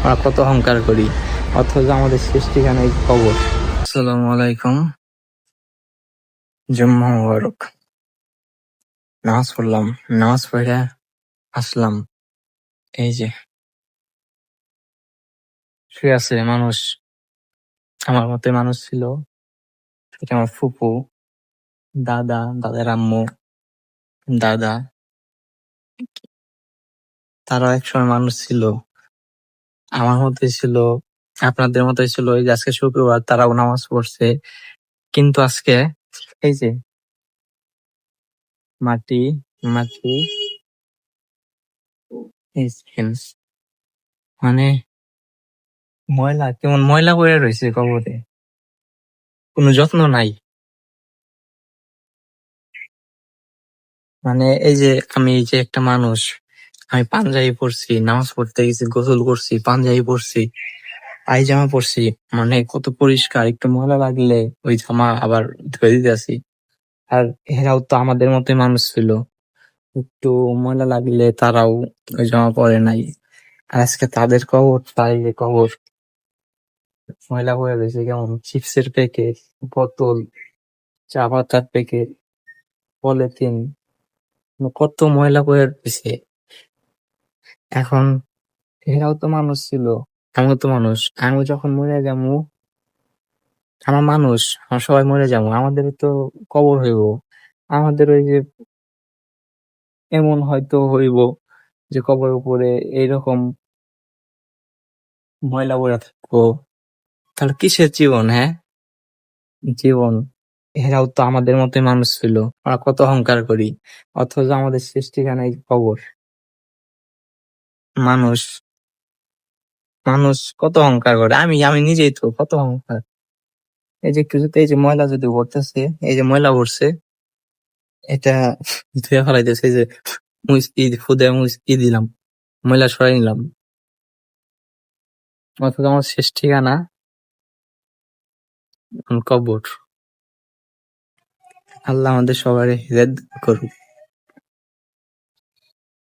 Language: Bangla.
আমরা কত অহংকার করি, অথচ আমাদের শেষ ঠিকানায় কবর। আসসালামু আলাইকুম, জুম্মা মুবারক। নামাজ পড়লাম, নামাজ পড়ে আসলাম। এই যে শুয়ে আছে মানুষ, আমার মতে মানুষ ছিল। এটা আমার ফুপু, দাদা, দাদার আম্মু, দাদা, তারাও একসময় মানুষ ছিল। আমার মতোই ছিল, আপনাদের মতোই ছিল। এই যে আজকে শুক্রবার, তারাও নামাজ পড়ছে। কিন্তু আজকে এই যে মাটি মাটি এই দেখেন, মানে ময়লা, কেমন ময়লা পড়ে রয়েছে কবরে, কোনো যত্ন নাই। মানে এই যে আমি, এই যে একটা মানুষ, আমি পাঞ্জাবি পরছি, নামাজ পড়তে গেছি, গোসল করছি, পাঞ্জাবি পরছি, পায়জামা পরছি, মানে কত পরিষ্কার। একটু ময়লা লাগলে ওই জামা আবার ধুয়ে দিতে আসি। আর এরাও তো আমাদের মতোই মানুষ ছিল, একটু ময়লা লাগলে তারাও ওই জামা পরে নাই। আর আজকে তাদের কবর, তাই যে কবর ময়লা হয়ে রয়েছে, কেমন চিপসের প্যাকেট, বোতল, চা পাতার প্যাকেট, পলিথিন, কত ময়লা করে রয়েছে। এখন এরাও তো মানুষ ছিল, আমিও তো মানুষ। আমি যখন মরে যাবো, আমার মানুষ, আমরা সবাই মরে যাবো, আমাদের তো কবর হইব। আমাদের ওই যে এমন হয়তো হইব যে কবরের উপরে এইরকম ময়লা পড়ে থাকবো। তাহলে কিসের জীবন? হ্যাঁ, জীবন। এরাও তো আমাদের মতোই মানুষ ছিল, আমরা কত অহংকার করি, অথচ আমাদের শেষ ঠিকানায় কবর। মানুষ মানুষ কত অহংকার করে, আমি আমি নিজেই তো কত অহংকার। এই যে কিছুতে এই যে ময়লা যদি ভরতেছে, এই যে ময়লা ভরছে, এটা ধুয়ে ফেলাইতেছে। এই যে ফুদে দিলাম, ময়লা সরাই নিলাম, অথচ আমার শেষ ঠিকানা কবর। আল্লাহ আমাদের সবার হেদায়েত করুক।